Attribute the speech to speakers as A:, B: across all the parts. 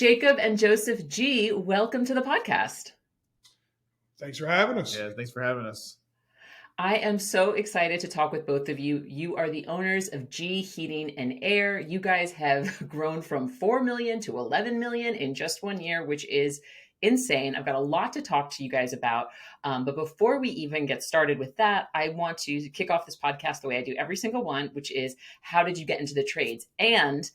A: Jacob and Joseph G, welcome to the podcast.
B: Thanks for having us.
C: Yeah, thanks for having us.
A: I am so excited to talk with both of you. You are the owners of G Heating and Air. You guys have grown from 4 million to 11 million in just 1 year, which is insane. I've got a lot to talk to you guys about. But before we even get started with that, I want to kick off this podcast the way I do every single one, which is how did you get into the trades? And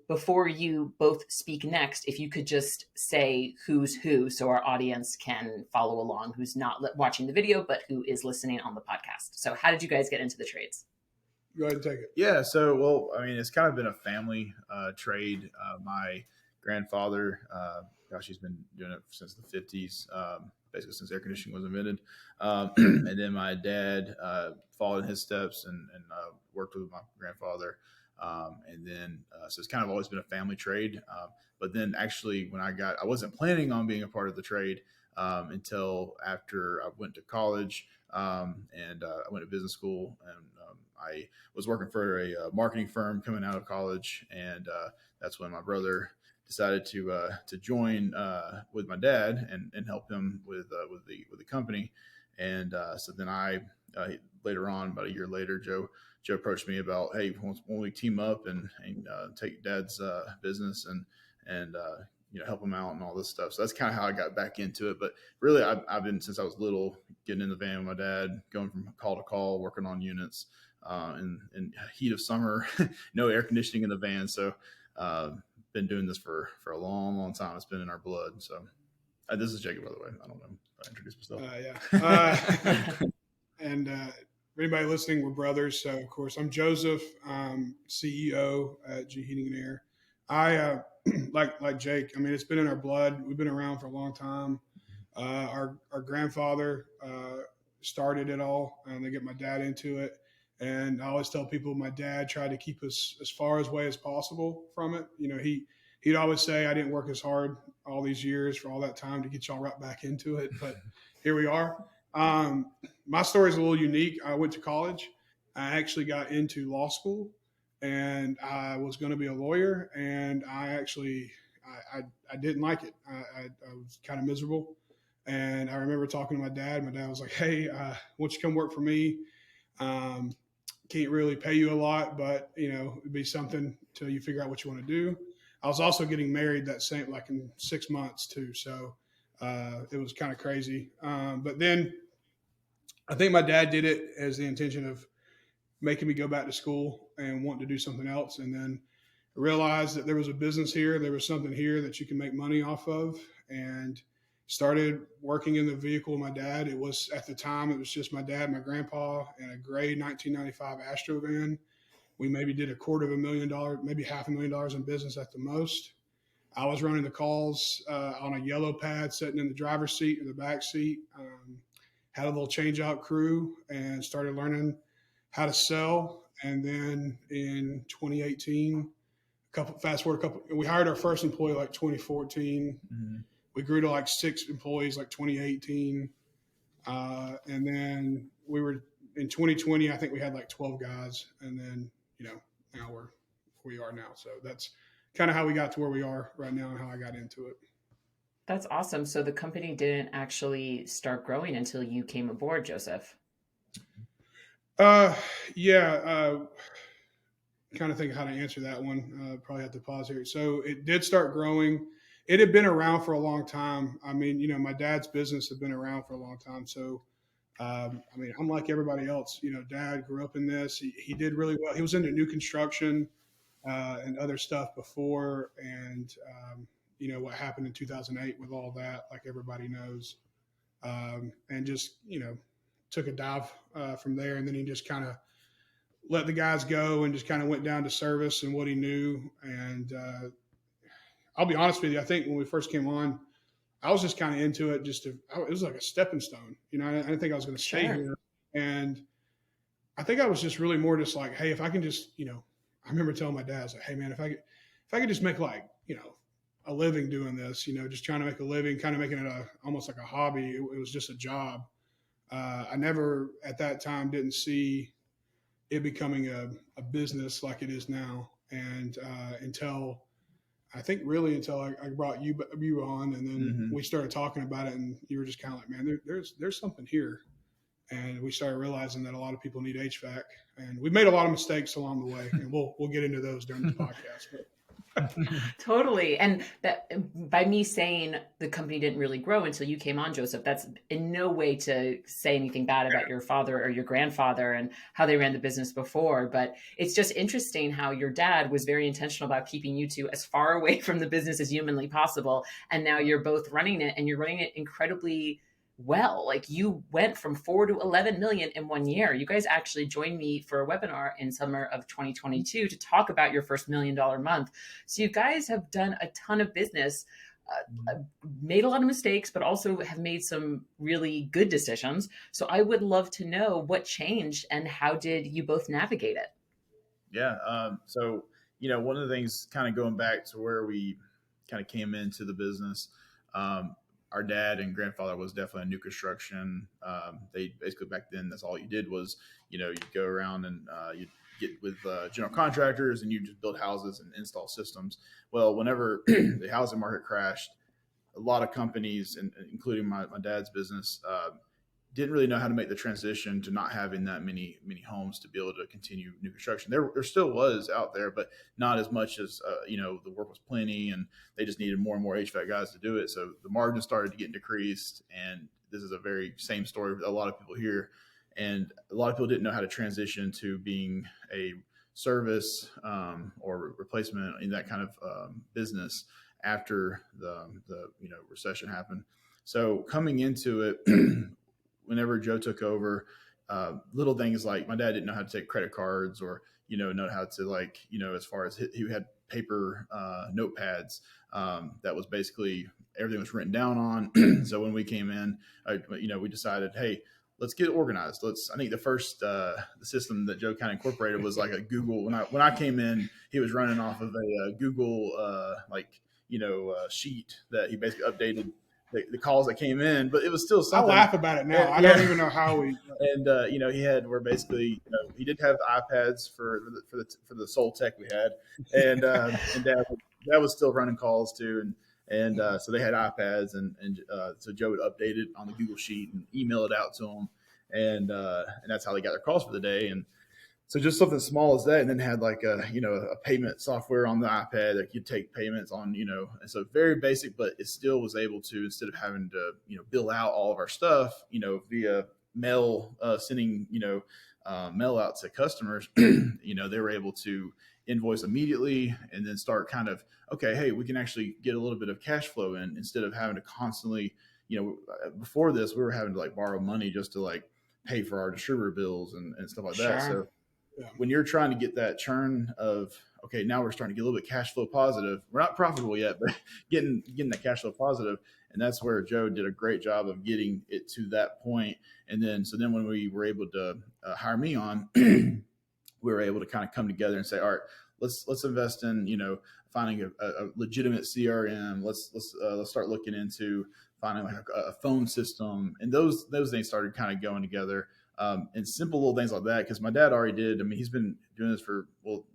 A: before you both speak next, if you could just say who's who so our audience can follow along, who's not watching the video, but who is listening on the podcast. So how did you guys get into the trades?
B: Go ahead and take it.
C: Yeah, so, it's kind of been a family trade. My grandfather, he's been doing it since the 50s, basically since air conditioning was invented. And then my dad followed in his steps and worked with my grandfather. So it's kind of always been a family trade. But then actually when I wasn't planning on being a part of the trade until after I went to college and I went to business school, and I was working for a marketing firm coming out of college. And that's when my brother decided to join with my dad and help him with the company. And so then later on, about a year later, Joe approached me about, hey, won't we team up and take Dad's business and help him out and all this stuff. So that's kind of how I got back into it. But really, I've been, since I was little, getting in the van with my dad, going from call to call, working on units in heat of summer, no air conditioning in the van. So been doing this for a long, long time. It's been in our blood. So this is Jacob, by the way. I don't know if I introduced myself.
B: And for anybody listening, we're brothers. So, of course, I'm Joseph, CEO at G Heating and Air. I, like Jake, it's been in our blood. We've been around for a long time. Our grandfather started it all, and they get my dad into it. And I always tell people my dad tried to keep us as far away as possible from it. He'd always say, I didn't work as hard all these years for all that time to get y'all right back into it. But here we are. My story is a little unique. I went to college. I actually got into law school, and I was going to be a lawyer. And I didn't like it. I was kind of miserable. And I remember talking to my dad. My dad was like, hey, why don't you come work for me? Can't really pay you a lot, but it'd be something till you figure out what you want to do. I was also getting married in 6 months too. So it was kind of crazy. But then I think my dad did it as the intention of making me go back to school and want to do something else. And then realized that there was a business here. There was something here that you can make money off of, and started working in the vehicle with my dad. It was, at the time, it was just my dad, my grandpa, and a gray 1995 Astro van. We maybe did $250,000, maybe $500,000 in business at the most. I was running the calls on a yellow pad, sitting in the driver's seat or the back seat. Had a little change out crew and started learning how to sell. And then in 2018, we hired our first employee 2014. Mm-hmm. We grew to 6 employees 2018. And then we were in 2020, I think we had 12 guys. And then, now we are now. So that's kind of how we got to where we are right now and how I got into it.
A: That's awesome. So the company didn't actually start growing until you came aboard, Joseph.
B: Yeah. Kind of think how to answer that one. Probably have to pause here. So it did start growing. It had been around for a long time. My dad's business had been around for a long time. So, I'm like everybody else. Dad grew up in this. He did really well. He was into new construction and other stuff before. And, what happened in 2008 with all that, like everybody knows. And just, took a dive from there. And then he just kind of let the guys go and just kind of went down to service and what he knew. And I'll be honest with you, I think when we first came on, I was just kind of into it. It was like a stepping stone. I didn't think I was going to stay here. And I think I was just really more just like, hey, if I can just, I remember telling my dad, I was like, hey man, if I could just make a living doing this, just trying to make a living, kind of making it almost like a hobby. It was just a job. I never at that time didn't see it becoming a business like it is now. And until I think really until I brought you on, and then
C: Mm-hmm.
B: we started talking about it, and you were just kind of like, man, there's something here, and we started realizing that a lot of people need HVAC, and we made a lot of mistakes along the way, and we'll get into those during this podcast. But
A: Totally. And that by me saying the company didn't really grow until you came on, Joseph, that's in no way to say anything bad about your father or your grandfather and how they ran the business before. But it's just interesting how your dad was very intentional about keeping you two as far away from the business as humanly possible. And now you're both running it, and you're running it incredibly well. Like, you went from 4 to 11 million in 1 year. You guys actually joined me for a webinar in summer of 2022 to talk about your first $1 million month. So you guys have done a ton of business, made a lot of mistakes, but also have made some really good decisions. So I would love to know what changed and how did you both navigate it?
C: Yeah. So, one of the things kind of going back to where we kind of came into the business, our dad and grandfather was definitely a new construction. They basically back then, that's all you did was, you'd go around and you'd get with general contractors and you just build houses and install systems. Well, whenever the housing market crashed, a lot of companies, and including my dad's business, didn't really know how to make the transition to not having that many homes to be able to continue new construction. There still was out there, but not as much as the work was plenty, and they just needed more and more HVAC guys to do it. So the margin started to get decreased, and this is a very same story with a lot of people here, and a lot of people didn't know how to transition to being a service or replacement in that kind of business after the recession happened. So coming into it. Whenever Joe took over, little things like my dad didn't know how to take credit cards or, know how to as far as he had paper notepads that was basically everything was written down on. So when we came in, we decided, hey, let's get organized. I think the first the system that Joe kind of incorporated was like a Google. When I came in, he was running off of a Google sheet that he basically updated the calls that came in, but it was still something.
B: I laugh about it now. I don't even know how we.
C: And he had where basically he did have iPads for the sole tech we had, and Dad was still running calls too, and so they had iPads, and so Joe would update it on the Google sheet and email it out to them, and that's how they got their calls for the day. And so just something small as that, and then had like a payment software on the iPad that could take payments on, and so very basic, but it still was able to, instead of having to bill out all of our stuff via mail, sending mail out to customers, they were able to invoice immediately and then start kind of, okay, hey, we can actually get a little bit of cash flow in instead of having to constantly, before this we were having to like borrow money just to like pay for our distributor bills and stuff like that. So when you're trying to get that churn of, okay, now we're starting to get a little bit cash flow positive. We're not profitable yet, but getting that cash flow positive. And that's where Joe did a great job of getting it to that point. And then when we were able to hire me on, we were able to kind of come together and say, all right, let's invest in, finding a legitimate CRM. Let's start looking into finding like a phone system. And those things started kind of going together. And simple little things like that, because my dad already did. I mean, he's been doing this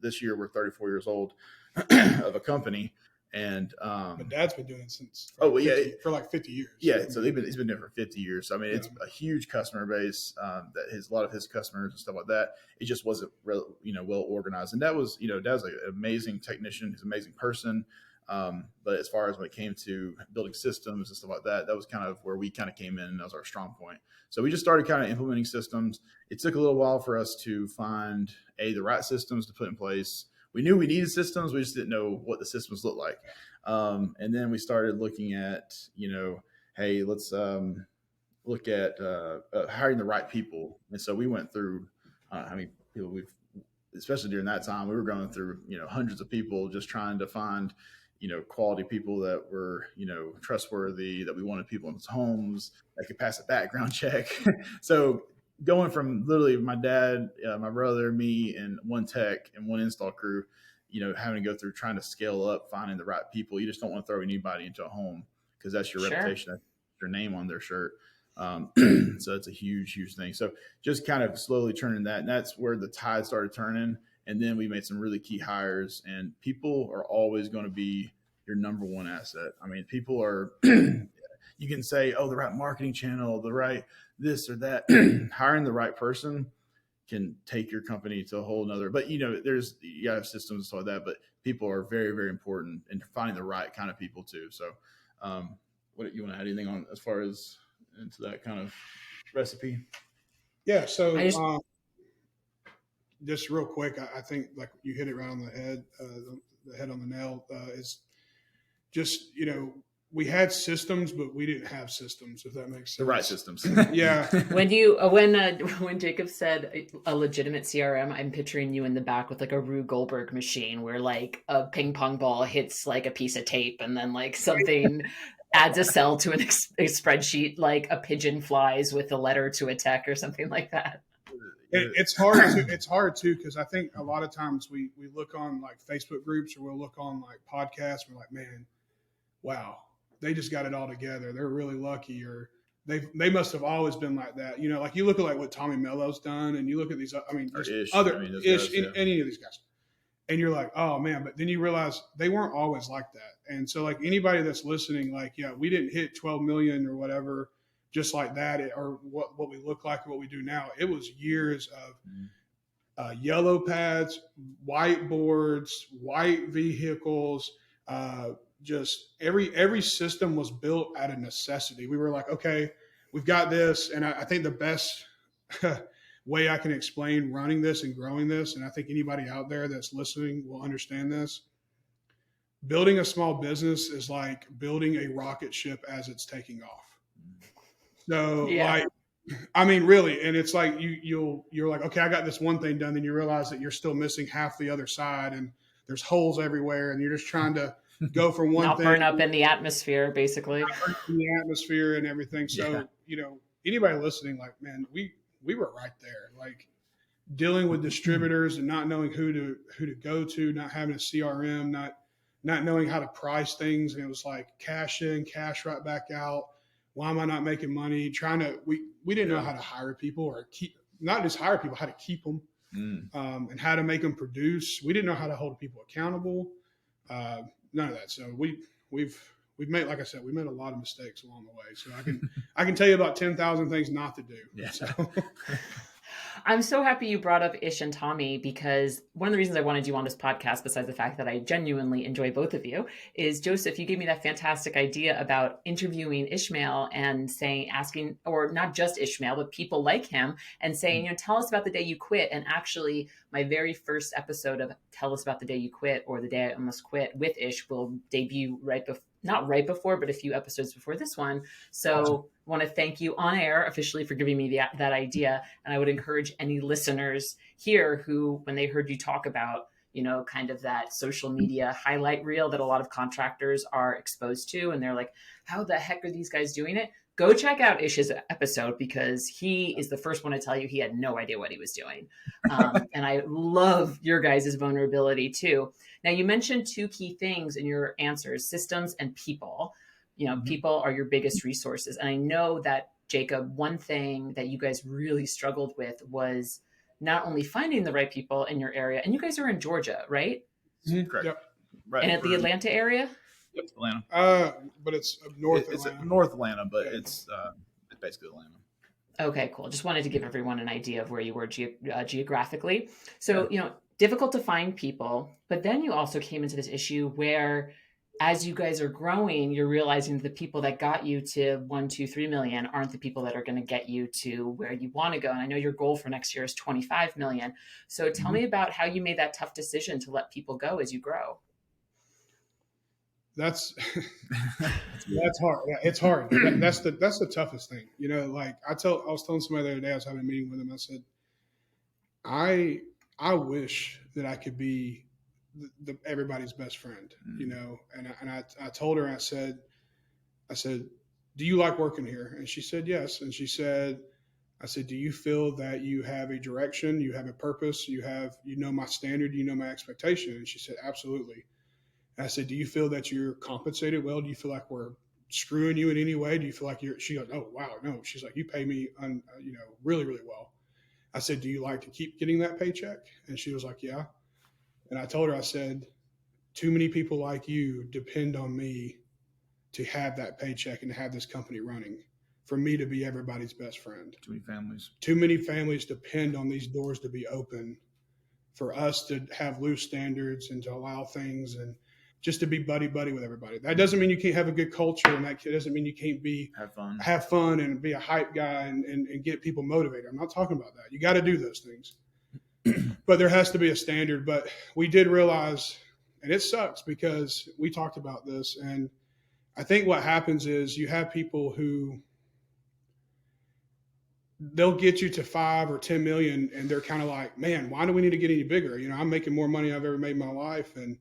C: this year we're 34 years old of a company, and
B: my dad's been doing it since for like 50 years.
C: Yeah, so he's been doing it for 50 years. So I mean, it's a huge customer base. That a lot of his customers and stuff like that. It just wasn't well organized, and that was Dad's like an amazing technician. He's an amazing person. But as far as when it came to building systems and stuff like that, that was kind of where we kind of came in, and that was our strong point. So we just started kind of implementing systems. It took a little while for us to find the right systems to put in place. We knew we needed systems. We just didn't know what the systems looked like. And then we started looking at, hey, let's look at hiring the right people. And so we went through, people especially during that time, we were going through, hundreds of people just trying to find, quality people that were, trustworthy, that we wanted people in homes that could pass a background check. So going from literally my dad, my brother, me, and one tech and one install crew, having to go through trying to scale up, finding the right people. You just don't want to throw anybody into a home because that's your reputation, that's your name on their shirt. So it's a huge, huge thing. So just kind of slowly turning that, and that's where the tide started turning. And then we made some really key hires, and people are always going to be your number one asset. I mean, people are, you can say, oh, the right marketing channel, the right this or that. Hiring the right person can take your company to a whole nother, but you gotta have systems and stuff like that, but people are very, very important in finding the right kind of people too. So, what you want to add anything on as far as into that kind of recipe?
B: Yeah. So,
A: I just
B: just real quick, I think like you hit it right on the head, the head on the nail, is just, we had systems, but we didn't have systems, if that makes sense.
C: The right systems.
B: Yeah.
A: when Jacob said a legitimate CRM, I'm picturing you in the back with like a Rube Goldberg machine where like a ping pong ball hits like a piece of tape and then like something adds a cell to a spreadsheet, like a pigeon flies with a letter to a tech or something like that.
B: It's hard too, because I think a lot of times we look on like Facebook groups or we'll look on like podcasts. We're like, man, wow, they just got it all together. They're really lucky, or they must have always been like that. Like you look at like what Tommy Mello's done, and you look at these. I mean,
C: Ish.
B: other
C: I mean,
B: Ish,
C: guys, yeah.
B: any of these guys, and you're like, oh man. But then you realize they weren't always like that. And so like anybody that's listening, like, yeah, we didn't hit 12 million or whatever just like that, or what we look like or what we do now. It was years of yellow pads, whiteboards, white vehicles. Just every system was built out of necessity. We were like, okay, we've got this. And I think the best way I can explain running this and growing this, and I think anybody out there that's listening will understand this. Building a small business is like building a rocket ship as it's taking off. So like, I mean, really, and it's like you're like, okay, I got this one thing done, then you realize that you're still missing half the other side, and there's holes everywhere, and you're just trying to go from one
A: Not
B: thing,
A: burn up in the atmosphere, basically.
B: In the atmosphere and everything. So anybody listening, like, man, we were right there, like dealing with distributors and not knowing who to go to, not having a CRM, not knowing how to price things, and it was like cash in, cash right back out. Why am I not making money? We didn't know how to hire people or not just hire people, how to keep them, and how to make them produce. We didn't know how to hold people accountable. None of that. So we've made, like I said, we made a lot of mistakes along the way. So I can tell you about 10,000 things not to do.
C: Yeah.
B: So.
A: I'm so happy you brought up Ish and Tommy, because one of the reasons I wanted you on this podcast, besides the fact that I genuinely enjoy both of you, is Joseph, you gave me that fantastic idea about interviewing Ishmael and asking, or not just Ishmael, but people like him, and saying, tell us about the day you quit. And actually, my very first episode of Tell Us About the Day You Quit, or The Day I Almost Quit with Ish, will debut not right before, but a few episodes before this one. So awesome. I want to thank you on air officially for giving me that idea. And I would encourage any listeners here who, when they heard you talk about, kind of that social media highlight reel that a lot of contractors are exposed to, and they're like, how the heck are these guys doing it? Go check out Ish's episode, because he is the first one to tell you he had no idea what he was doing. And I love your guys' vulnerability too. Now, you mentioned two key things in your answers: systems and people. People are your biggest resources. And I know that, Jacob, one thing that you guys really struggled with was not only finding the right people in your area, and you guys are in Georgia, right?
C: Correct.
B: Yep.
C: Right.
A: And at the Atlanta area?
C: Yep, Atlanta.
B: But it's north Atlanta.
C: It's North Atlanta, but it's basically Atlanta.
A: Okay, cool. Just wanted to give everyone an idea of where you were geographically. So, difficult to find people, but then you also came into this issue where, as you guys are growing, you're realizing that the people that got you to 1, 2, 3 million aren't the people that are going to get you to where you want to go. And I know your goal for next year is 25 million. So tell me about how you made that tough decision to let people go as you grow.
B: That's hard. Yeah, it's hard. That's the toughest thing. Like I was telling somebody the other day, I was having a meeting with him. I said, I wish that I could be everybody's best friend, and I told her, I said, do you like working here? And she said, yes. And I said, do you feel that you have a direction, you have a purpose, you know my standard, you know my expectation? And she said, absolutely. And I said, do you feel that you're compensated well? Do you feel like we're screwing you in any way? Do you feel like she goes, oh, wow, no. She's like, you pay me, really, really well. I said, do you like to keep getting that paycheck? And she was like, yeah. And I told her, I said, too many people like you depend on me to have that paycheck and to have this company running, for me to be everybody's best friend.
C: Too many families.
B: Too many families depend on these doors to be open for us to have loose standards and to allow things and just to be buddy buddy with everybody. That doesn't mean you can't have a good culture, and that doesn't mean you can't be have fun and be a hype guy and get people motivated. I'm not talking about that. You got to do those things, but there has to be a standard. But we did realize, and it sucks because we talked about this, and I think what happens is you have people who they'll get you to 5 or 10 million, and they're kind of like, man, why do we need to get any bigger? I'm making more money I've ever made in my life, and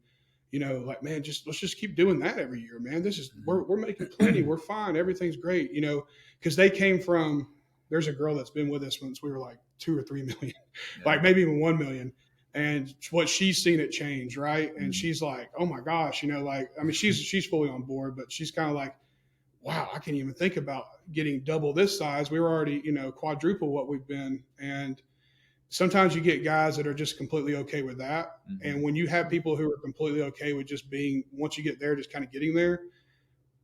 B: like, man, let's just keep doing that every year, man. This is we're making plenty, we're fine, everything's great, because they came from. There's a girl that's been with us since we were like 2 or 3 million, like maybe even 1 million. And what she's seen it change, right? And she's like, oh my gosh, like, I mean, she's fully on board, but she's kind of like, wow, I can't even think about getting double this size. We were already, quadruple what we've been. And sometimes you get guys that are just completely okay with that. Mm-hmm. And when you have people who are completely okay with just being, once you get there, just kind of getting there,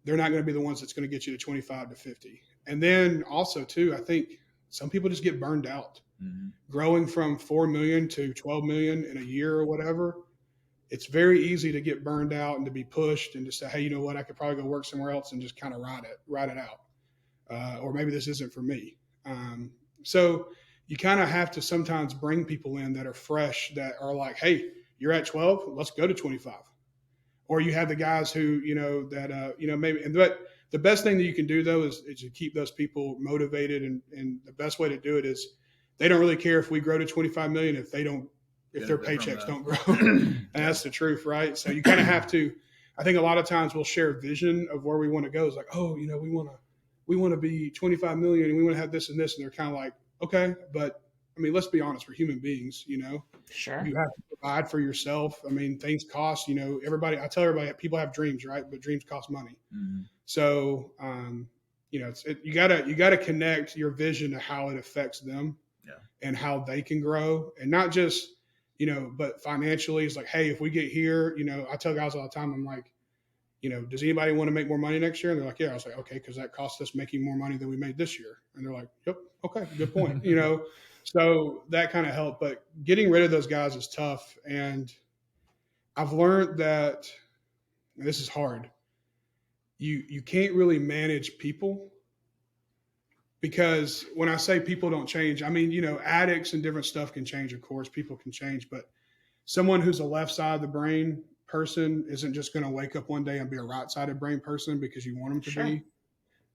B: they're not going to be the ones that's going to get you to 25 to 50. And then also too, I think some people just get burned out. Mm-hmm. Growing from 4 million to 12 million in a year or whatever, it's very easy to get burned out and to be pushed and to say, hey, you know what, I could probably go work somewhere else and just kind of ride it out. Or maybe this isn't for me. So you kind of have to sometimes bring people in that are fresh, that are like, hey, you're at 12, let's go to 25. Or you have the guys who, maybe, but the best thing that you can do though is to keep those people motivated. And the best way to do it is they don't really care if we grow to 25 million if their paychecks don't grow. And that's the truth, right? So you kind of have to, I think a lot of times we'll share a vision of where we want to go. It's like, oh, we want to be 25 million and we want to have this and this. And they're kind of like, okay, but I mean, let's be honest, we're human beings,
A: Sure.
B: You have to provide for yourself. I mean, things cost, I tell everybody, people have dreams, right? But dreams cost money. Mm-hmm. So, you gotta connect your vision to how it affects them and how they can grow, and not just, but financially, it's like, hey, if we get here, I tell guys all the time, I'm like, does anybody want to make more money next year? And they're like, yeah. I was like, okay, because that costs us making more money than we made this year. And they're like, yep, okay, good point. So that kind of helped. But getting rid of those guys is tough. And I've learned that, and this is hard, you can't really manage people, because when I say people don't change, I mean, addicts and different stuff can change, of course, people can change, but someone who's a left side of the brain person isn't just going to wake up one day and be a right-sided brain person because you want them to be.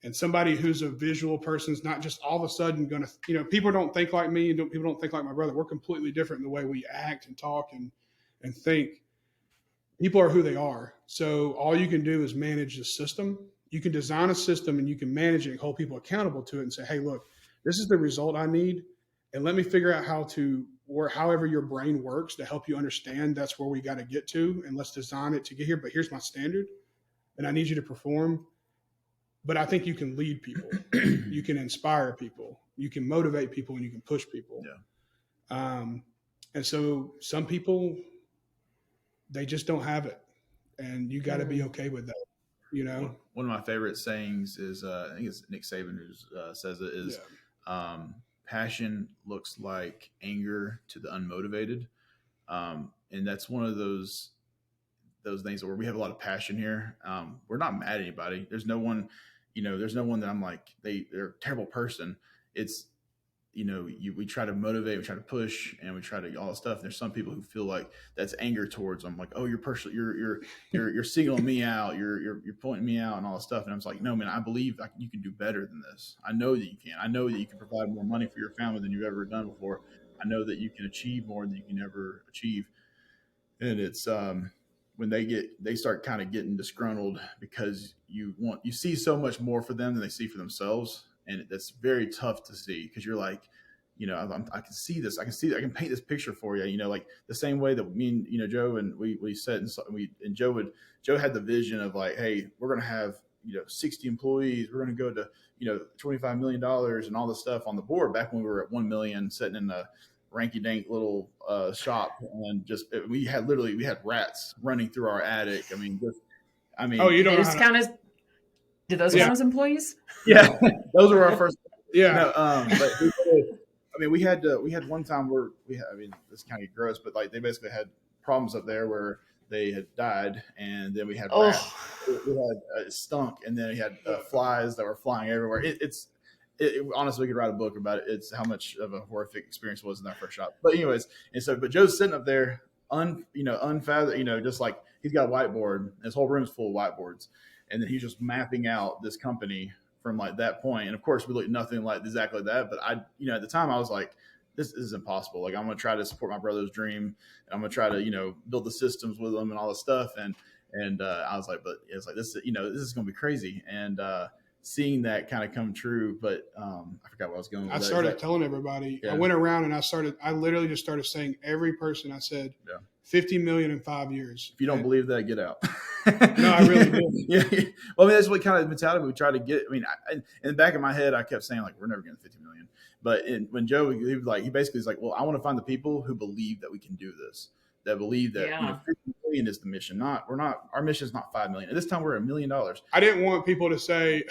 B: And somebody who's a visual person is not just all of a sudden going to, people don't think like me, and people don't think like my brother. We're completely different in the way we act and talk and think. People are who they are. So all you can do is manage the system. You can design a system and you can manage it and hold people accountable to it and say, hey, look, this is the result I need. And let me figure out however your brain works to help you understand that's where we got to get to. And let's design it to get here. But here's my standard. And I need you to perform. But I think you can lead people. You can inspire people. You can motivate people, and you can push people. Yeah. And so some people, they just don't have it. And you got to be okay with that.
C: One of my favorite sayings is, I think it's Nick Saban who says it, is passion looks like anger to the unmotivated. And that's one of those things where we have a lot of passion here. We're not mad at anybody. There's no one that I'm like, they're a terrible person. It's, we try to motivate, we try to push, and we try to all that stuff. And there's some people who feel like that's anger towards them, like, oh, you're singling me out, you're pointing me out, and all that stuff. And I was like, no, man, I believe you can do better than this. I know that you can. I know that you can provide more money for your family than you've ever done before. I know that you can achieve more than you can ever achieve. And it's when they start kind of getting disgruntled because you see so much more for them than they see for themselves. And that's very tough to see, because you're like, I can see this. I can paint this picture for you. Like the same way that me and Joe, and we said, and Joe had the vision of like, hey, we're going to have 60 employees. We're going to go to $25 million and all this stuff on the board. Back when we were at 1 million, sitting in the ranky-dank little shop, and we had rats running through our attic.
B: Oh, you
A: Did
B: don't
A: they
B: know
A: just
B: how to.
A: count as? Did those
B: Yeah,
A: count as employees?
C: Yeah, those were our first.
B: yeah.
C: No, but we had one time where this kind of gross, but like they basically had problems up there where they had died, and then we had rats.
A: Oh,
C: We had stunk, and then we had flies that were flying everywhere. Honestly, we could write a book about it. It's how much of a horrific experience it was in that first shop. But anyways, but Joe's sitting up there, unfathom, just like he's got a whiteboard. His whole room's full of whiteboards, and then he's just mapping out this company from like that point. And of course, we look nothing like exactly that. But at the time, I was like, this is impossible. Like, I'm going to try to support my brother's dream. And I'm going to try to, build the systems with them and all this stuff. And I was like, but it's like, this is going to be crazy. And seeing that kind of come true. But I forgot what I was going with.
B: I started telling everybody. Yeah. I went around and I literally just started saying every person. I said, 50 million in 5 years.
C: If you don't believe that, get out.
B: No, I really did.
C: Yeah. Well, that's what kind of mentality we try to get. In the back of my head, I kept saying, like, we're never getting 50 million. But when Joe, he basically was like, well, I want to find the people who believe that we can do this, that believe that 50 million is the mission. Our mission is not 5 million. At this time, we're $1 million.
B: I didn't want people to say,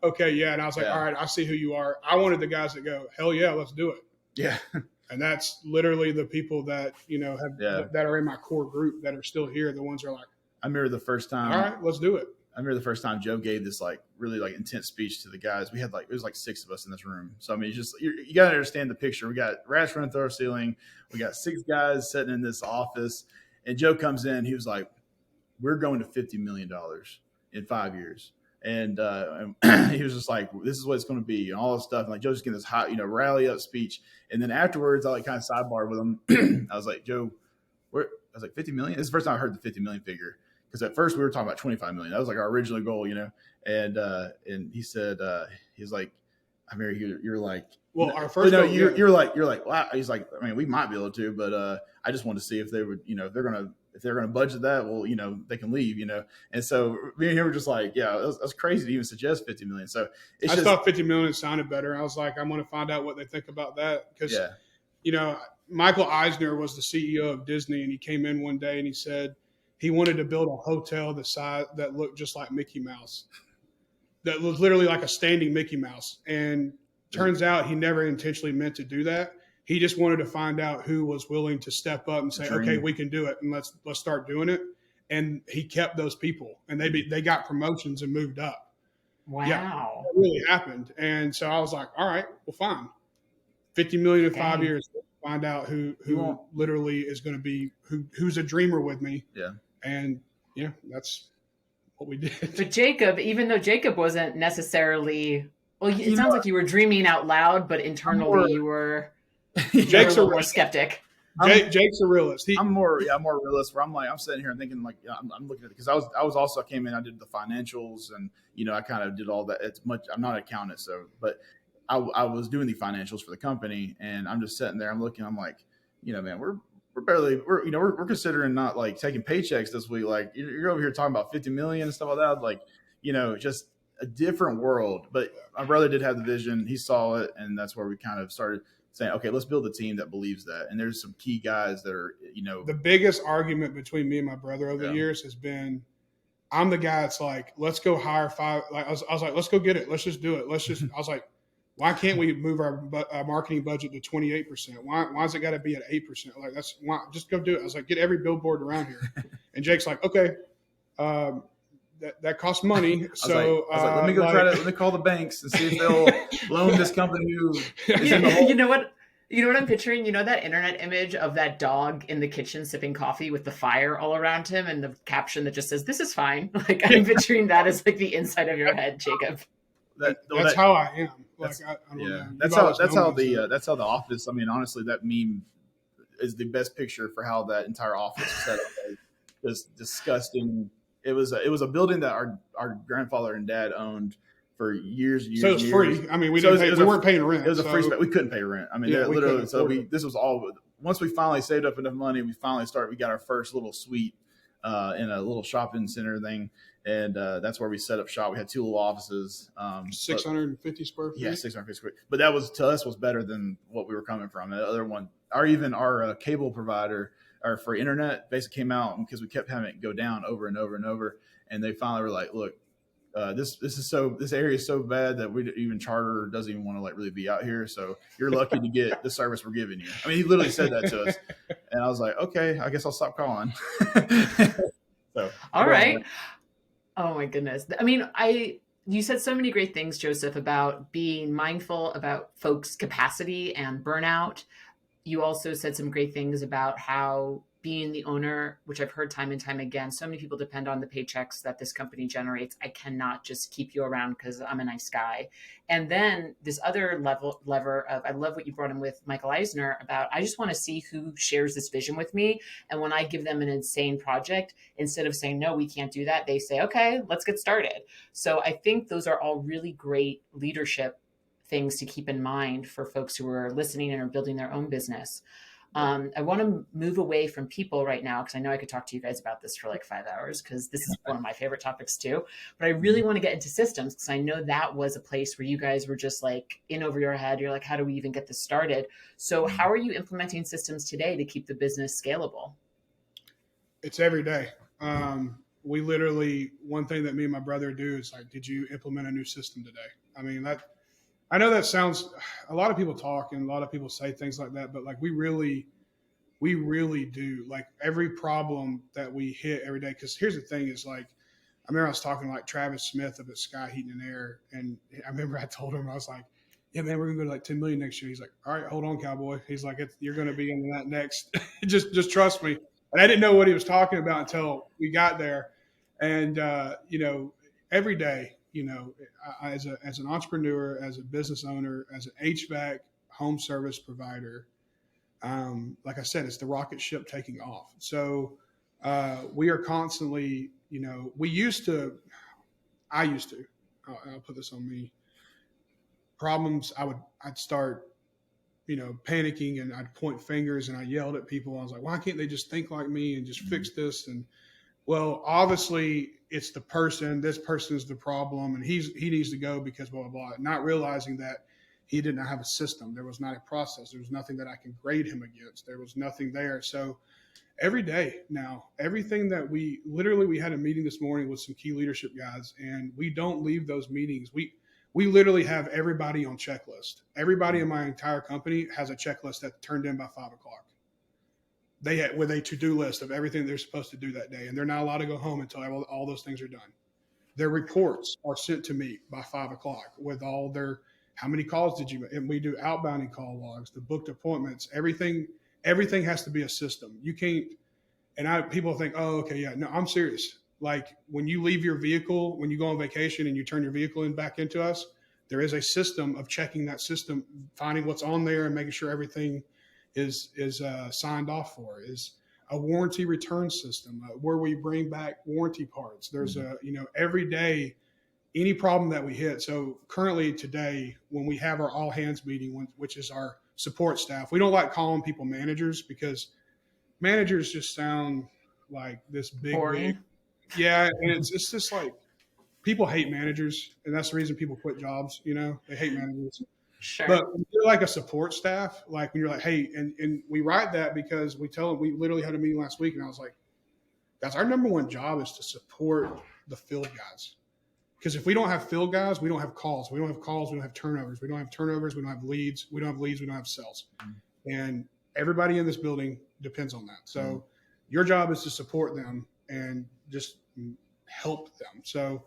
B: okay, yeah. And I was like, all right, I see who you are. I wanted the guys that go, hell yeah, let's do it.
C: Yeah.
B: And that's literally the people that, that are in my core group that are still here. The ones that are like,
C: I remember the first time.
B: All right, let's do it.
C: I remember the first time Joe gave this like really like intense speech to the guys. We had it was like 6 of us in this room. So you got to understand the picture. We got rats running through our ceiling. We got 6 guys sitting in this office, and Joe comes in. He was like, "We're going to $50 million in 5 years," and he was just like, "This is what it's going to be," and all this stuff. And like Joe's just getting this hot, rally up speech. And then afterwards, I like kind of sidebarred with him. I was like, "Joe, I was like, 50 million? This is the first time I heard the 50 million figure. Because at first we were talking about 25 million. That was like our original goal, And he said, he's like, I mean, you're like,
B: well, our first goal,
C: you're like, wow. He's like, I mean, we might be able to, but I just want to see if they would, if they're gonna budget that, well, they can leave, And so me and him were just like, yeah, that's crazy to even suggest 50 million. So
B: I thought 50 million sounded better. I was like, I'm going to find out what they think about that because, Michael Eisner was the CEO of Disney, and he came in one day and he said he wanted to build a hotel the size that looked just like Mickey Mouse, that was literally like a standing Mickey Mouse. And turns out he never intentionally meant to do that. He just wanted to find out who was willing to step up and say, okay, we can do it, and let's start doing it. And he kept those people, and they got promotions and moved up.
A: Wow.
B: Yeah, that really happened. And so I was like, all right, well, fine. 50 million in 5 years. Find out who literally is going to be who's a dreamer with me.
C: Yeah.
B: And that's what we did.
A: But Jacob, even though Jacob wasn't necessarily, it sounds like you were dreaming out loud, but internally you were
B: Jake's
A: a more skeptic.
B: Jake's a realist.
C: I'm more realist. Where I'm sitting here and thinking like, I'm looking at it because I came in, I did the financials, and I kind of did all that. I'm not an accountant, so but I was doing the financials for the company, and I'm just sitting there. I'm looking. I'm like, man, we're considering not like taking paychecks this week. Like you're over here talking about 50 million and stuff like that. Like, just a different world. But my brother did have the vision. He saw it, and that's where we kind of started saying, okay, let's build a team that believes that. And there's some key guys that are,
B: The biggest argument between me and my brother over the years has been, I'm the guy that's like, let's go hire 5. Like I was like, let's go get it. Let's just do it. I was like, why can't we move our marketing budget to 28%? Why is it got to be at 8%? Like just go do it. I was like, get every billboard around here. And Jake's like, okay, that costs money. So
C: I was like, let me go let me call the banks and see if they'll loan this company who is in the hole.
A: You know what I'm picturing? That internet image of that dog in the kitchen sipping coffee with the fire all around him and the caption that just says, "This is fine." Like I'm picturing that as like the inside of your head, Jacob.
B: That's how I am. Like I don't know.
C: That's how the office. I mean, honestly, that meme is the best picture for how that entire office was set up. This disgusting. It was a building that our grandfather and dad owned for years.
B: So it was free. I mean, we weren't paying rent.
C: It was a free space. We couldn't pay rent. I mean, literally. So this was all. Once we finally saved up enough money, we got our first little suite in a little shopping center thing. And that's where we set up shop. We had 2 little offices.
B: 650 square feet.
C: Yeah, 650 square feet. But that was, to us, was better than what we were coming from. The other one, our cable provider or for internet basically came out because we kept having it go down over and over and over, and they finally were like, look, this area is so bad that even charter doesn't even want to like really be out here. So you're lucky to get the service we're giving you. I mean, he literally said that to us, and I was like, okay, I guess I'll stop calling. So
A: all right. Oh my goodness. I mean, you said so many great things, Joseph, about being mindful about folks' capacity and burnout. You also said some great things about how being the owner, which I've heard time and time again, so many people depend on the paychecks that this company generates. I cannot just keep you around because I'm a nice guy. And then this other lever of, I love what you brought in with Michael Eisner about, I just want to see who shares this vision with me. And when I give them an insane project, instead of saying, no, we can't do that, they say, okay, let's get started. So I think those are all really great leadership things to keep in mind for folks who are listening and are building their own business. I want to move away from people right now because I know I could talk to you guys about this for like 5 hours because this is one of my favorite topics too. But I really want to get into systems because I know that was a place where you guys were just like in over your head. You're like, how do we even get this started? So how are you implementing systems today to keep the business scalable?
B: It's every day. We literally, one thing that me and my brother do is like, did you implement a new system today? I mean, I know that sounds, a lot of people talk and a lot of people say things like that, but like we really do, like every problem that we hit every day. Because here's the thing is like, I remember I was talking to like Travis Smith of Sky Heating and Air, and I remember I told him, I was like, yeah, man, we're gonna go to like 10 million next year. He's like, all right, hold on, cowboy. He's like, you're gonna be in that next. just trust me. And I didn't know what he was talking about until we got there. And every day, as an entrepreneur, as a business owner, as an HVAC home service provider, like I said, it's the rocket ship taking off. So we are constantly, I used to, I'll put this on me. Problems, I'd start, panicking, and I'd point fingers and I yelled at people. I was like, why can't they just think like me and just fix this? And well, obviously it's the person, this person's the problem, and he needs to go because blah, blah, blah. Not realizing that he didn't have a system. There was not a process. There was nothing that I could grade him against. There was nothing there. So every day now, everything that we had a meeting this morning with some key leadership guys, and we don't leave those meetings. We literally have everybody on checklist. Everybody in my entire company has a checklist that turned in by 5 o'clock. They had with a to-do list of everything they're supposed to do that day, and they're not allowed to go home until all those things are done. Their reports are sent to me by 5 o'clock with all their, how many calls did you make? And we do outbounding call logs, the booked appointments, everything has to be a system. You can't, and people think, oh, okay, yeah, no, I'm serious. Like when you leave your vehicle, when you go on vacation and you turn your vehicle back into us, there is a system of checking that system, finding what's on there and making sure everything is signed off for. Is a warranty return system where we bring back warranty parts. There's every day, any problem that we hit. So currently today, when we have our all hands meeting, which is our support staff, we don't like calling people managers because managers just sound like this big. Yeah, and it's just like people hate managers, and that's the reason people quit jobs. They hate managers.
A: Sure.
B: But when you're like a support staff, like when you're like, hey, and we write that because we tell them, we literally had a meeting last week, and I was like, guys, our number one job is to support the field guys. Because if we don't have field guys, we don't have calls. We don't have calls, we don't have turnovers. We don't have turnovers, we don't have leads. We don't have leads, we don't have sales. And everybody in this building depends on that. So your job is to support them and just help them. So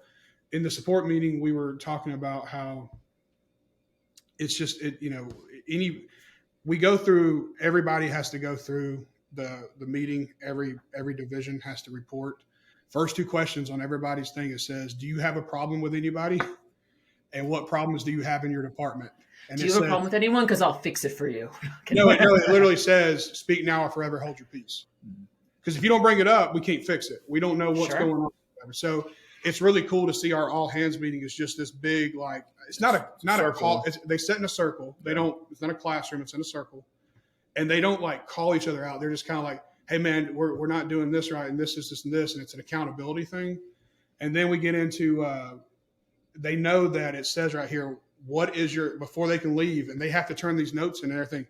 B: in the support meeting, we were talking about how it's just, we go through, everybody has to go through the meeting. Every division has to report. First 2 questions on everybody's thing, it says, do you have a problem with anybody? And what problems do you have in your department? And
A: do you have a problem with anyone? Because I'll fix it for you.
B: No, it literally says, speak now or forever hold your peace. Because if you don't bring it up, we can't fix it. We don't know what's going on. So it's really cool to see our all hands meeting is just this big, like, it's not a call. They sit in a circle. It's not a classroom. It's in a circle. And they don't like call each other out. They're just kind of like, hey man, we're not doing this right. And this is this and this. And it's an accountability thing. And then we get into, they know that it says right here, what is before they can leave, and they have to turn these notes in and everything.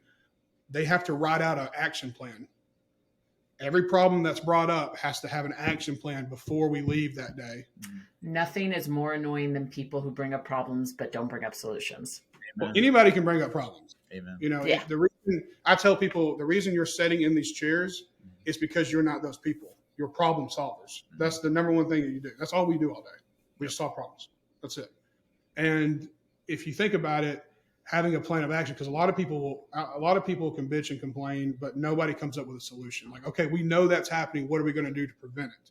B: they have to write out an action plan. Every problem that's brought up has to have an action plan before we leave that day.
A: Nothing is more annoying than people who bring up problems but don't bring up solutions.
B: Well, anybody can bring up problems.
C: Amen.
B: You know, the reason I tell people, the reason you're sitting in these chairs is because you're not those people. You're problem solvers. That's the number one thing that you do. That's all we do all day. We just solve problems. That's it. And if you think about it, having a plan of action, because a lot of people can bitch and complain, but nobody comes up with a solution. Like, okay, we know that's happening. What are we going to do to prevent it?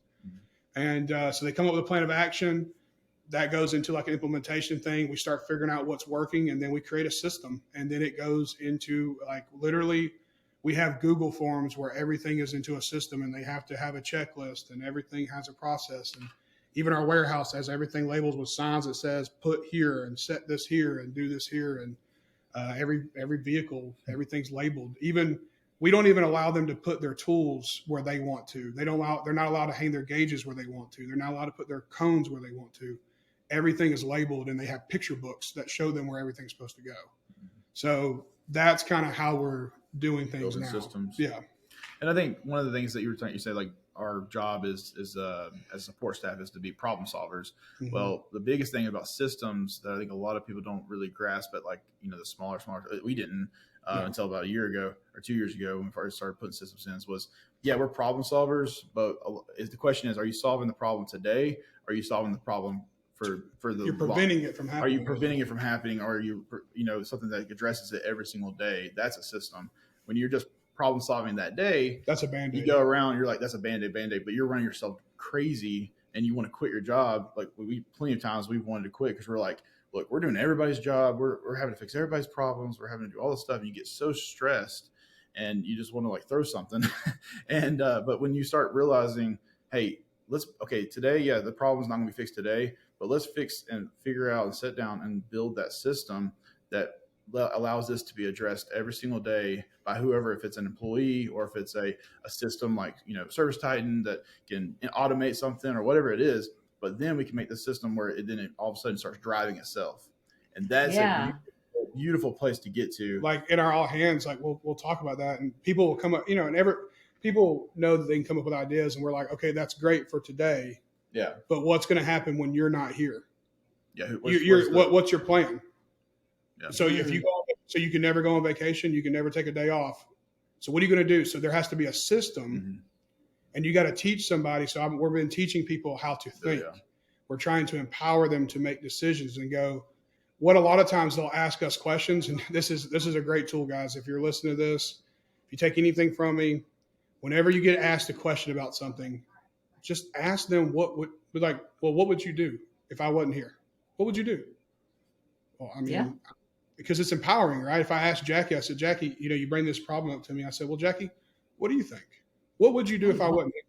B: And so they come up with a plan of action that goes into like an implementation thing. We start figuring out what's working, and then we create a system, and then it goes into like literally we have Google Forms where everything is into a system, and they have to have a checklist, and everything has a process. And even our warehouse has everything labeled with signs that says put here and set this here and do this here. And every vehicle, everything's labeled. Even we don't even allow them to put their tools where they want to. They're not allowed to hang their gauges where they want to. They're not allowed to put their cones where they want to. Everything is labeled, and they have picture books that show them where everything's supposed to go. So that's kind of how we're doing things now.
C: Systems.
B: Yeah.
C: And I think one of the things that you said, like our job is as support staff is to be problem solvers. Mm-hmm. Well, the biggest thing about systems that I think a lot of people don't really grasp, but like, the smaller, we didn't until about a year ago or 2 years ago when we first started putting systems in was, we're problem solvers, but the question is, are you solving the problem today? Or are you solving the problem for the
B: you're preventing it from happening?
C: Are you preventing it from happening? Or are you, something that addresses it every single day? That's a system. When you're just problem solving that day,
B: that's a Band-Aid.
C: You go around, you're like, that's a Band-Aid, but you're running yourself crazy and you want to quit your job. Like plenty of times we've wanted to quit because we're like, look, we're doing everybody's job. We're having to fix everybody's problems. We're having to do all this stuff. And you get so stressed and you just want to like throw something. And, but when you start realizing, hey, today, the problem's not going to be fixed today, but let's fix and figure out and sit down and build that system that allows this to be addressed every single day by whoever, if it's an employee or if it's a system like, ServiceTitan that can automate something or whatever it is. But then we can make the system where it all of a sudden starts driving itself. And that's a beautiful place to get to.
B: Like in our all hands, like we'll talk about that, and people will come up, and people know that they can come up with ideas, and we're like, okay, that's great for today.
C: Yeah.
B: But what's going to happen when you're not here?
C: Yeah.
B: What's your plan?
C: Yeah.
B: So if you go, so you can never go on vacation, you can never take a day off. So what are you going to do? So there has to be a system, and you got to teach somebody. So we've been teaching people how to think. Yeah. We're trying to empower them to make decisions and go. What a lot of times they'll ask us questions, and this is a great tool, guys. If you're listening to this, if you take anything from me, whenever you get asked a question about something, just ask them what would you do if I wasn't here? What would you do? Well, I mean, because it's empowering, right? If I asked Jackie, I said, Jackie, you bring this problem up to me. I said, well, Jackie, what do you think? What would you do if I wasn't here?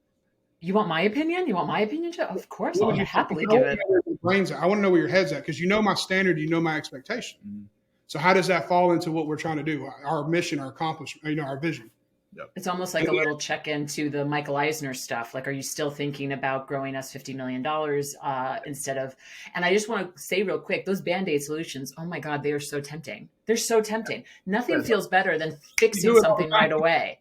A: You want my opinion? You want my opinion, Joe? Of course, I'll happily give it.
B: I want to know where your head's at, because my standard, my expectation. Mm-hmm. So how does that fall into what we're trying to do? Our mission, our accomplishment, our vision.
C: Yep.
A: It's almost like a little check-in to the Michael Eisner stuff. Like, are you still thinking about growing us $50 million instead of, and I just want to say real quick, those Band-Aid solutions, oh my God, they are so tempting. They're so tempting. Nothing feels better than fixing something right away.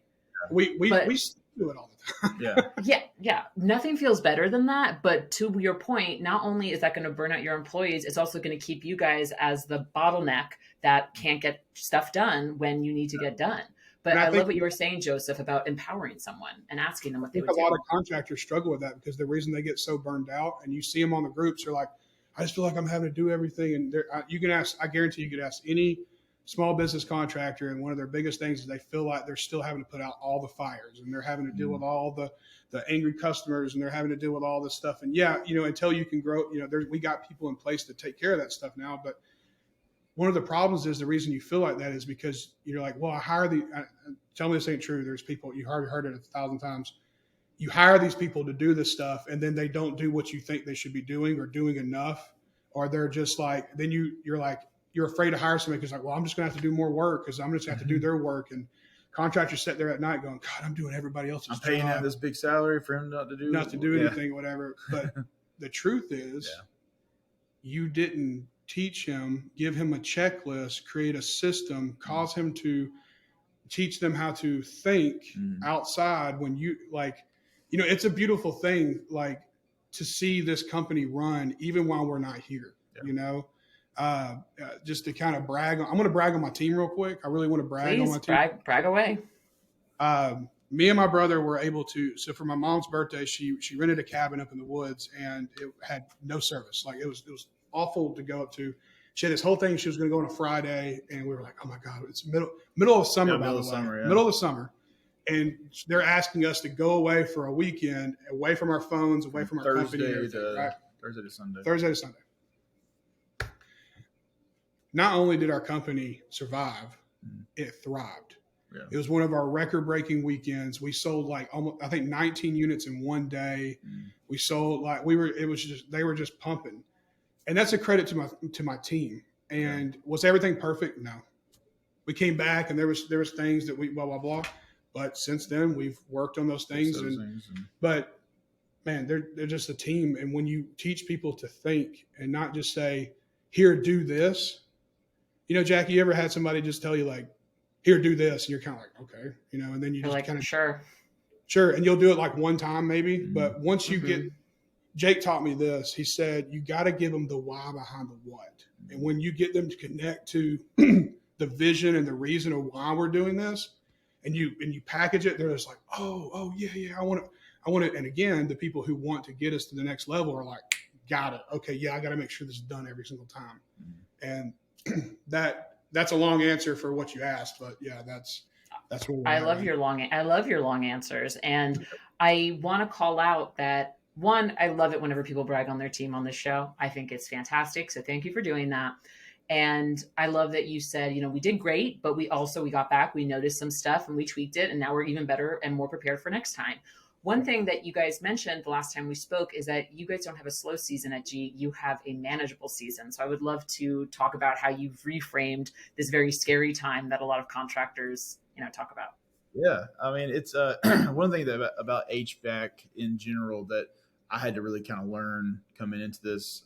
B: We do it all the time.
A: Yeah. Nothing feels better than that. But to your point, not only is that going to burn out your employees, it's also going to keep you guys as the bottleneck that can't get stuff done when you need to get done. But I love what you were saying, Joseph, about empowering someone and asking them what they would do.
B: A lot of contractors struggle with that because the reason they get so burned out, and you see them on the groups, they're like, I just feel like I'm having to do everything. And I guarantee you could ask any small business contractor, and one of their biggest things is they feel like they're still having to put out all the fires, and they're having to deal with all the angry customers, and they're having to deal with all this stuff. And until you can grow, we got people in place to take care of that stuff now. But one of the problems is the reason you feel like that is because you're like, well, tell me this ain't true. There's people, you heard it 1,000 times. You hire these people to do this stuff, and then they don't do what you think they should be doing or doing enough, or they're just like, then you're afraid to hire somebody because like, well, I'm just going to have to do more work because I'm just going to have to do their work. And contractors sit there at night going, God, I'm doing everybody else's job.
C: I'm paying him this big salary for him not to do
B: anything, whatever. But the truth is you didn't teach him, give him a checklist, create a system, cause him to teach them how to think outside when you like, it's a beautiful thing, like to see this company run even while we're not here, just to kind of brag on, I'm going to brag on my team real quick. I really want to brag on
A: Please
B: my team.
A: brag away.
B: Me and my brother were able to, so for my mom's birthday, she rented a cabin up in the woods and it had no service. Like it was awful to go up to. She had this whole thing. She was going to go on a Friday, and we were like, "Oh my God, it's middle of summer, by the way, middle of summer," and they're asking us to go away for a weekend, away from our phones, away from our company, right?
C: Thursday to Sunday.
B: Thursday to Sunday. Not only did our company survive, it thrived. Yeah. It was one of our record-breaking weekends. We sold like almost, I think, 19 units in one day. We sold like they were just pumping. And that's a credit to my team. And was everything perfect? No. We came back and there was things that we blah blah blah. But since then we've worked on those things. But man, they're just a team. And when you teach people to think and not just say, "Here, do this," Jackie, you ever had somebody just tell you like, "Here, do this," and you're kind of like, okay, and then you just
A: like,
B: kind of
A: sure,
B: and you'll do it like one time maybe, but once you get. Jake taught me this. He said, you got to give them the why behind the what. And when you get them to connect to the vision and the reason of why we're doing this, and you package it, they're just like, oh yeah, I want it. And again, the people who want to get us to the next level are like, got it. Okay, yeah, I got to make sure this is done every single time. And that's a long answer for what you asked, but yeah, that's what
A: I love your long answers, and I want to call out that. One, I love it whenever people brag on their team on this show. I think it's fantastic. So thank you for doing that. And I love that you said, we did great, but we got back, we noticed some stuff and we tweaked it. And now we're even better and more prepared for next time. One thing that you guys mentioned the last time we spoke is that you guys don't have a slow season at G, you have a manageable season. So I would love to talk about how you've reframed this very scary time that a lot of contractors, talk about.
C: Yeah. I mean, it's one thing about HVAC in general that I had to really kind of learn coming into this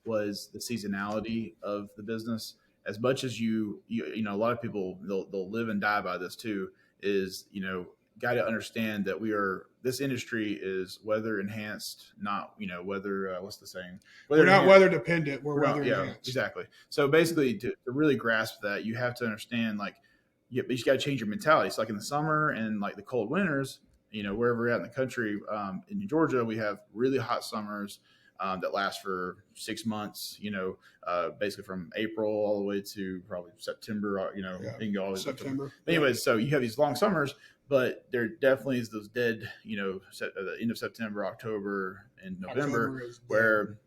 C: was the seasonality of the business. As much as you a lot of people they'll live and die by this too. Is got to understand that this industry is weather enhanced, not weather. What's the saying?
B: We're not weather dependent. We're weather enhanced.
C: Exactly. So basically, to really grasp that, you have to understand you just got to change your mentality. It's like in the summer and like the cold winters. Wherever we're at in the country, in Georgia, we have really hot summers that last for 6 months, basically from April all the way to probably September, it can go all the way
B: September.
C: Anyways, so you have these long summers, but there definitely is those dead, the end of September, October, and November, where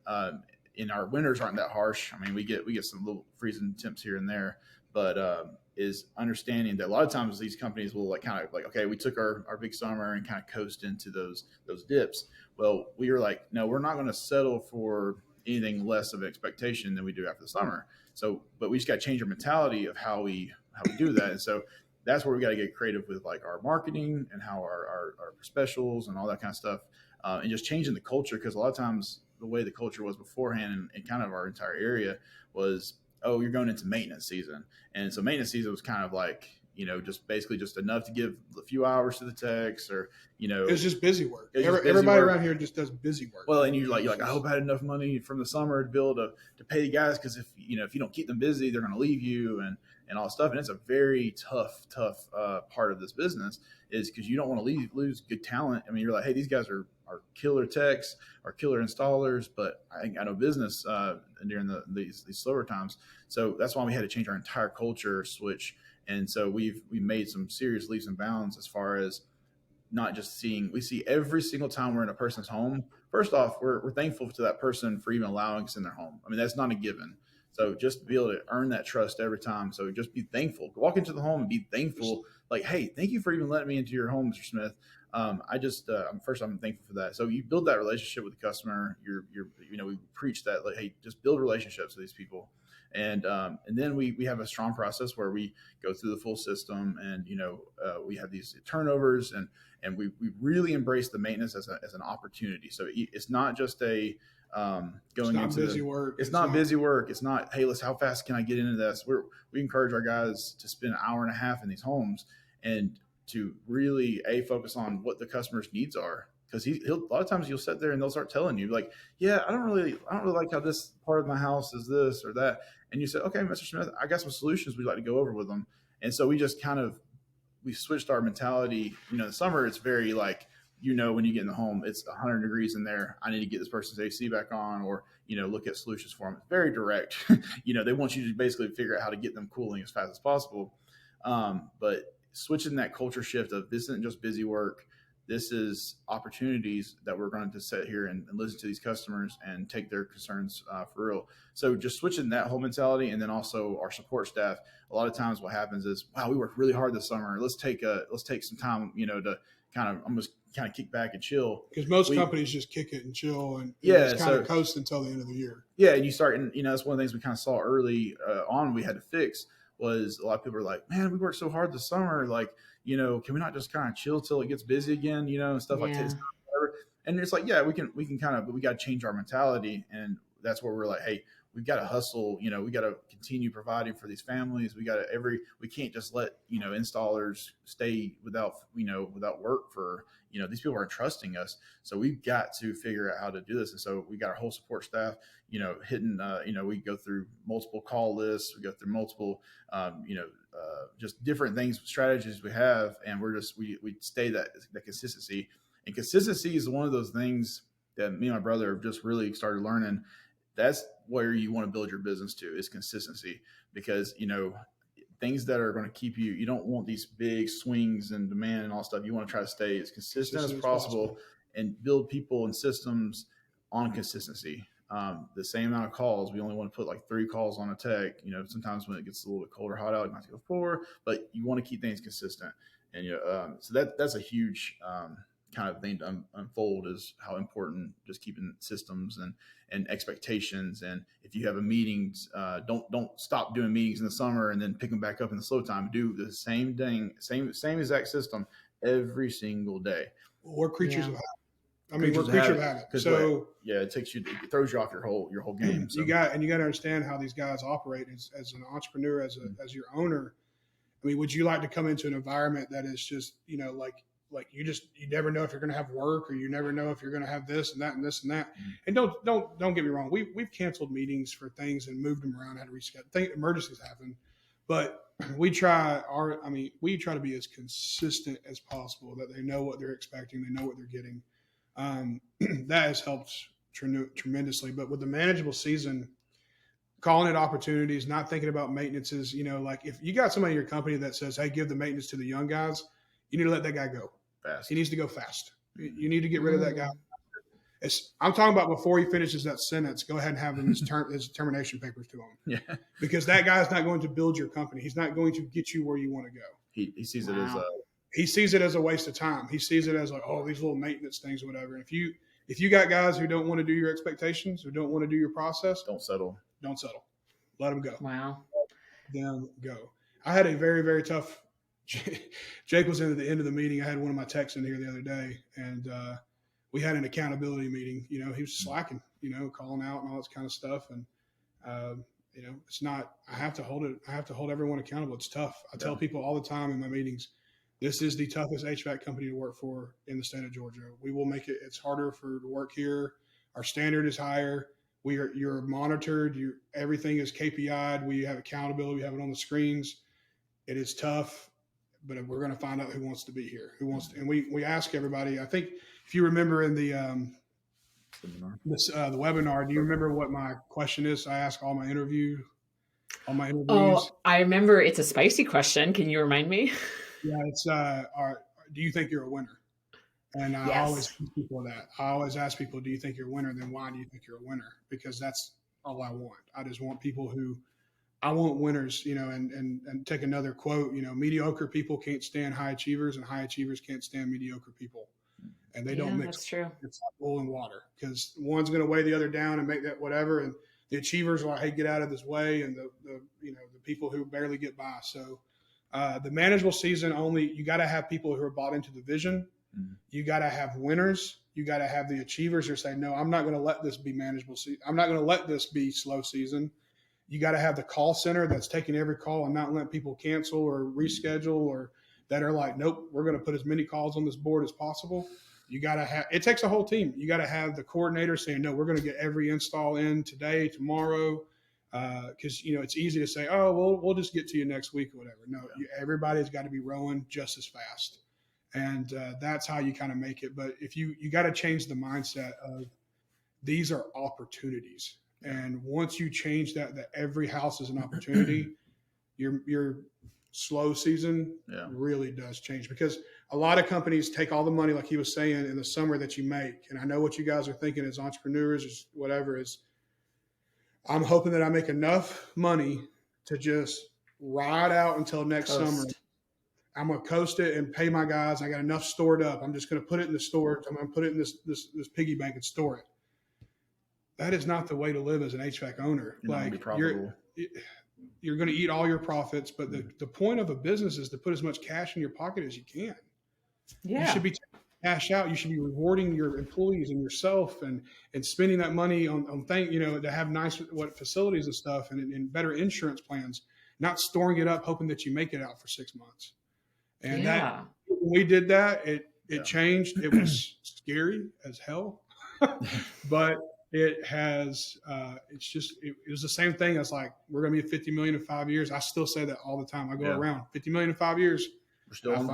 C: in our winters aren't that harsh. I mean, we get some little freezing temps here and there, but is understanding that a lot of times these companies will okay, we took our big summer and kind of coast into those dips. Well, we were like, no, we're not going to settle for anything less of an expectation than we do after the summer. So, but we just got to change our mentality of how we do that. And so that's where we got to get creative with like our marketing and how our specials and all that kind of stuff, and just changing the culture. Because a lot of times the way the culture was beforehand and kind of our entire area was, oh, you're going into maintenance season. And so maintenance season was kind of like, just basically just enough to give a few hours to the techs or,
B: it's just busy work. Everybody around here just does busy work.
C: Well, and you're like, I hope I had enough money from the summer to be able to pay the guys. Cause if you don't keep them busy, they're going to leave you and all that stuff. And it's a very tough part of this business is because you don't want to lose good talent. I mean, you're like, hey, these guys are killer techs or killer installers, but I know business during these slower times. So that's why we had to change our entire culture switch. And so we made some serious leaps and bounds as far as not just we see every single time we're in a person's home. First off, we're thankful to that person for even allowing us in their home. I mean, that's not a given. So just to be able to earn that trust every time. So just be thankful. Walk into the home and be thankful. Like, hey, thank you for even letting me into your home, Mr. Smith. I'm thankful for that. So you build that relationship with the customer. We preach that, like, hey, just build relationships with these people. And then we have a strong process where we go through the full system and, we have these turnovers and we really embrace the maintenance as an opportunity. So it's not just
B: It's
C: going
B: not
C: into
B: busy work.
C: It's not busy work. It's not, hey, how fast can I get into this? We encourage our guys to spend an hour and a half in these homes and to really focus on what the customer's needs are. Because he'll a lot of times you'll sit there and they'll start telling you like, yeah, I don't really like how this part of my house is this or that, and you say, okay, Mr. Smith, I got some solutions we'd like to go over with them. And so we just we switched our mentality. In the summer it's very like, when you get in the home, it's 100 degrees in there. I need to get this person's AC back on, or look at solutions for them. It's very direct. They want you to basically figure out how to get them cooling as fast as possible. But switching that culture shift of this isn't just busy work. This is opportunities that we're going to sit here and listen to these customers and take their concerns for real. So just switching that whole mentality, and then also our support staff. A lot of times, what happens is, wow, we worked really hard this summer. Let's take some time, to almost kick back and chill.
B: Because most companies just kick it and chill and just coast until the end of the year.
C: Yeah, and you start, and that's one of the things we kind of saw early on. We had to fix was a lot of people are like, man, we worked so hard this summer. Like, can we not just kind of chill till it gets busy again, and stuff like that. And it's like, yeah, we can but we got to change our mentality. And that's where we're like, hey, we've got to hustle, we got to continue providing for these families. We can't just let, installers stay without work for, these people are trusting us. So we've got to figure out how to do this. And so we got our whole support staff, hitting, we go through multiple call lists, we go through multiple, just different things, strategies we have. And we stay that consistency. And consistency is one of those things that me and my brother have just really started learning. That's where you want to build your business to, is consistency, because, things that are going to keep you don't want these big swings in demand and all stuff. You want to try to stay as consistent as possible and build people and systems on consistency. The same amount of calls, we only want to put like 3 calls on a tech. Sometimes when it gets a little bit cold or hot out, you might have to go 4, but you want to keep things consistent. And so that's a huge kind of thing to unfold, is how important just keeping systems and expectations. And if you have a meetings, don't stop doing meetings in the summer and then pick them back up in the slow time. Do the same thing, same exact system every single day.
B: We're creatures of habit. We're creatures of habit. So
C: it throws you off your whole game. So.
B: You got to understand how these guys operate as an entrepreneur, as your owner. Would you like to come into an environment that is just, like you never know if you're going to have work, or you never know if you're going to have this and that and this and that. And don't get me wrong. We've canceled meetings for things and moved them around, had to reschedule. Emergencies happen, but we try to be as consistent as possible, that they know what they're expecting. They know what they're getting. That has helped tremendously. But with the manageable season, calling it opportunities, not thinking about maintenances, like if you got somebody in your company that says, hey, give the maintenance to the young guys, you need to let that guy go fast. He needs to go fast. You need to get rid of that guy. I'm talking about before he finishes that sentence, go ahead and have him his termination papers to him.
C: Yeah.
B: Because that guy is not going to build your company. He's not going to get you where you want to go.
C: He sees it as a waste of time. He sees it as like, oh, these little maintenance things or whatever. And if you got guys who don't want to do your expectations, who don't want to do your process, don't settle.
B: Let them go.
A: Wow.
B: Them go. I had a very, very tough. Jake was in at the end of the meeting. I had one of my techs in here the other day, and we had an accountability meeting. He was slacking, calling out and all this kind of stuff. And it's not. I have to hold everyone accountable. It's tough. I tell people all the time in my meetings, this is the toughest HVAC company to work for in the state of Georgia. We will make it. It's harder to work here. Our standard is higher. You're monitored. Everything is KPI'd. We have accountability. We have it on the screens. It is tough. But we're going to find out who wants to be here, and we ask everybody. I think if you remember in the webinar, do you remember what my question is? I ask all my interviews.
A: Oh, I remember. It's a spicy question. Can you remind me?
B: Yeah, it's do you think you're a winner? And I always ask people that. I always ask people, do you think you're a winner? Then why do you think you're a winner? Because that's all I want. I just want people who. I want winners, and take another quote, mediocre people can't stand high achievers, and high achievers can't stand mediocre people. And they don't mix.
A: That's true.
B: It's like oil and water, because one's going to weigh the other down and make that whatever. And the achievers are like, hey, get out of this way. And the people who barely get by. So the manageable season you got to have people who are bought into the vision. Mm-hmm. You got to have winners. You got to have the achievers who say, no, I'm not going to let this be manageable. I'm not going to let this be slow season. You got to have the call center that's taking every call and not letting people cancel or reschedule, or that are like, nope, we're going to put as many calls on this board as possible. You got to have, it takes a whole team. You got to have the coordinator saying, no, we're going to get every install in today, tomorrow. Because, it's easy to say, oh, we'll just get to you next week or whatever. No, everybody's got to be rowing just as fast. And that's how you kind of make it. But if you got to change the mindset of these are opportunities. And once you change that every house is an opportunity, your slow season really does change, because a lot of companies take all the money, like he was saying, in the summer that you make. And I know what you guys are thinking as entrepreneurs is whatever is, I'm hoping that I make enough money to just ride out until next summer. I'm going to coast it and pay my guys. I got enough stored up. I'm just going to put it in the storage. I'm going to put it in this piggy bank and store it. That is not the way to live as an HVAC owner. You're going to eat all your profits, but the point of a business is to put as much cash in your pocket as you can. Yeah. You should be taking cash out. You should be rewarding your employees and yourself and spending that money on things, to have nice facilities and stuff and better insurance plans, not storing it up, hoping that you make it out for 6 months. And that when we did that, it changed. It was scary as hell, but it has, it was the same thing as like, we're going to be at 50 million in 5 years. I still say that all the time. I go around 50 million in 5 years.
C: We're still
B: I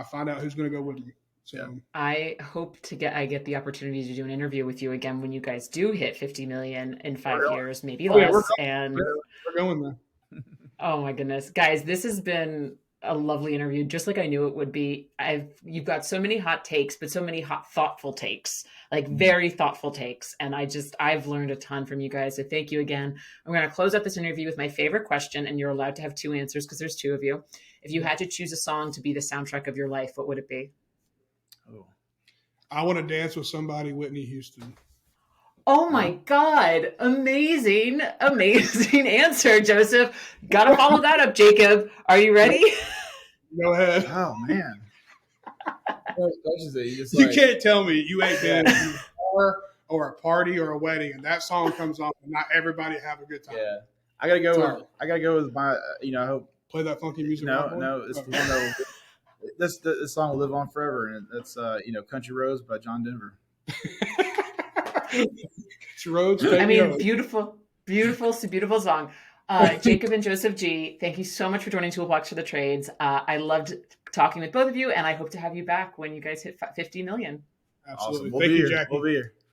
B: find out who's going to go with me. So
A: I hope I get the opportunity to do an interview with you again when you guys do hit 50 million in 5 years, maybe less.
B: We're going there.
A: Oh my goodness, guys, this has been a lovely interview, just like I knew it would be. You've got so many hot takes, but so many hot, thoughtful takes, like very thoughtful takes. And I've learned a ton from you guys. So thank you again. I'm going to close up this interview with my favorite question, and you're allowed to have 2 answers because there's 2 of you. If you had to choose a song to be the soundtrack of your life, what would it be?
B: Oh, I Want to Dance with Somebody, Whitney Houston.
A: Oh my God. Amazing answer, Joseph. Got to follow that up, Jacob. Are you ready?
B: Go ahead.
C: Oh, man.
B: You can't tell me you ain't been in a bar or a party or a wedding and that song comes on and not everybody have a good time.
C: Yeah. I gotta go with my, I hope.
B: Play that funky music.
C: No, it's the one that this song will live on forever, and it's Country Roads by John Denver.
B: Roads.
A: Beautiful song. Jacob and Joseph G, thank you so much for joining Toolbox for the Trades. I loved talking with both of you, and I hope to have you back when you guys hit 50 million.
B: Absolutely.
C: Awesome. We'll be here.